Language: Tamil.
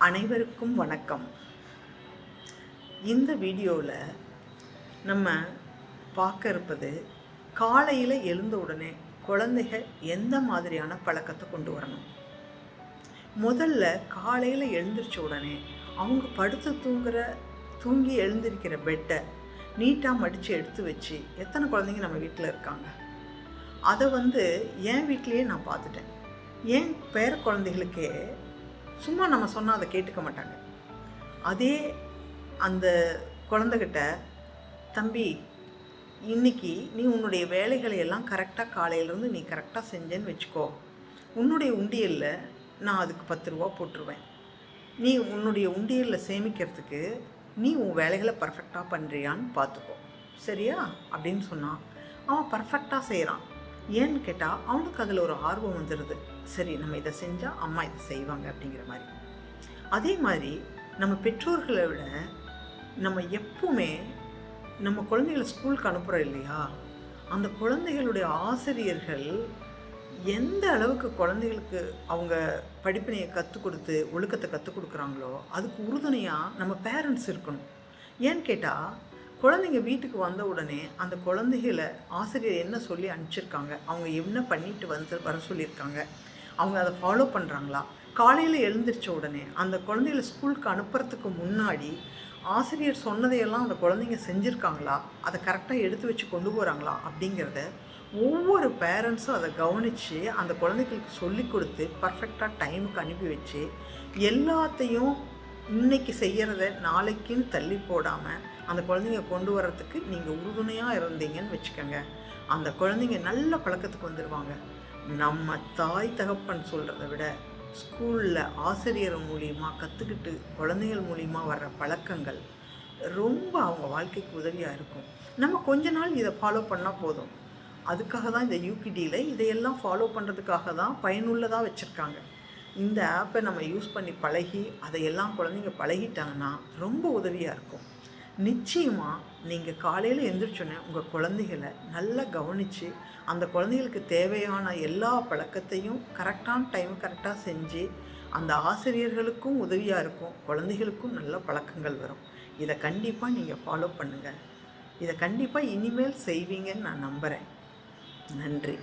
அனைவருக்கும் வணக்கம். இந்த வீடியோவில் நம்ம பார்க்க இருப்பது, காலையில் எழுந்த உடனே குழந்தைகள் எந்த மாதிரியான பழக்கத்தை கொண்டு வரணும். முதல்ல காலையில் எழுந்திரிச்ச உடனே அவங்க தூங்கி எழுந்திருக்கிற பெட்டை நீட்டாக மடித்து எடுத்து வச்சு, எத்தனை குழந்தைங்க நம்ம வீட்டில் இருக்காங்க, அதை என் வீட்டிலையே நான் பார்த்துட்டேன். என் பேர குழந்தைகளுக்கே சும்மா நம்ம சொன்னால் அதை கேட்டுக்க மாட்டாங்க. அதே அந்த குழந்தைகிட்ட, தம்பி இன்றைக்கி நீ உன்னுடைய வேலைகளை எல்லாம் கரெக்டாக காலையிலேருந்து நீ கரெக்டாக செஞ்சேன்னு வச்சுக்கோ, உன்னுடைய உண்டியலில் நான் அதுக்கு 10 ரூபா போட்டுருவேன். நீ உன்னுடைய உண்டியலில் சேமிக்கிறதுக்கு நீ உன் வேலைகளை பர்ஃபெக்டாக பண்ணுறியான்னு பார்த்துக்கோ, சரியா அப்படின்னு சொன்னான். அவன் பர்ஃபெக்டாக செய்கிறான். ஏன்னு கேட்டால் அவனுக்கு அதில் ஒரு ஆர்வம் வந்துடுது. சரி, நம்ம இதை செஞ்சால் அம்மா இதை செய்வாங்க அப்படிங்கிற மாதிரி. அதே மாதிரி நம்ம பெற்றோர்களை விட நம்ம எப்பவுமே நம்ம குழந்தைகளை ஸ்கூலுக்கு அனுப்புகிறோம் இல்லையா, அந்த குழந்தைகளுடைய ஆசிரியர்கள் எந்த அளவுக்கு குழந்தைகளுக்கு அவங்க படிப்பினையை கற்றுக் கொடுத்து ஒழுக்கத்தை கற்றுக் கொடுக்குறாங்களோ அதுக்கு உறுதுணையாக நம்ம பேரண்ட்ஸ் இருக்கணும். ஏன்னு கேட்டால் குழந்தைங்க வீட்டுக்கு வந்த உடனே அந்த குழந்தைகளை ஆசிரியர் என்ன சொல்லி அனுப்பிச்சிருக்காங்க, அவங்க என்ன பண்ணிட்டு வர சொல்லியிருக்காங்க, அவங்க அதை ஃபாலோ பண்ணுறாங்களா, காலையில் எழுந்திரிச்ச உடனே அந்த குழந்தைகளை ஸ்கூலுக்கு அனுப்புறதுக்கு முன்னாடி ஆசிரியர் சொன்னதையெல்லாம் அந்த குழந்தைங்க செஞ்சுருக்காங்களா, அதை கரெக்டாக எடுத்து வச்சு கொண்டு போகிறாங்களா அப்படிங்கிறத ஒவ்வொரு பேரண்ட்ஸும் அதை கவனித்து அந்த குழந்தைகளுக்கு சொல்லி கொடுத்து பர்ஃபெக்டாக டைமுக்கு அனுப்பி வச்சு, எல்லாத்தையும் இன்றைக்கி செய்கிறத நாளைக்குன்னு தள்ளி போடாமல் அந்த குழந்தைங்க கொண்டு வர்றதுக்கு நீங்கள் உறுதுணையாக இருந்தீங்கன்னு வச்சுக்கோங்க, அந்த குழந்தைங்க நல்ல பழக்கத்துக்கு வந்துடுவாங்க. நம்ம தாய் தகப்பன் சொல்கிறத விட ஸ்கூலில் ஆசிரியர் மூலியமாக கற்றுக்கிட்டு குழந்தைகள் மூலியமாக வர்ற பழக்கங்கள் ரொம்ப அவங்க வாழ்க்கைக்கு உதவியாக இருக்கும். நம்ம கொஞ்ச நாள் இதை ஃபாலோ பண்ணால் போதும். அதுக்காக தான் இந்த யூகிடியில் இதையெல்லாம் ஃபாலோ பண்ணுறதுக்காக தான் பயனுள்ளதாக வச்சுருக்காங்க. இந்த ஆப்பை நம்ம யூஸ் பண்ணி பழகி அதையெல்லாம் குழந்தைங்க பழகிட்டாங்கன்னா ரொம்ப உதவியாக இருக்கும். நிச்சயமாக நீங்கள் காலையில் எழுந்திரிச்சோன்னே உங்கள் குழந்தைகளை நல்லா கவனித்து அந்த குழந்தைகளுக்கு தேவையான எல்லா பழக்கத்தையும் கரெக்டான டைம் கரெக்டாக செஞ்சு அந்த ஆசிரியர்களுக்கும் உதவியாக இருக்கும், குழந்தைகளுக்கும் நல்ல பழக்கங்கள் வரும். இதை கண்டிப்பாக நீங்கள் ஃபாலோ பண்ணுங்கள். இதை கண்டிப்பாக இனிமேல் செய்வீங்கன்னு நான் நம்புகிறேன். நன்றி.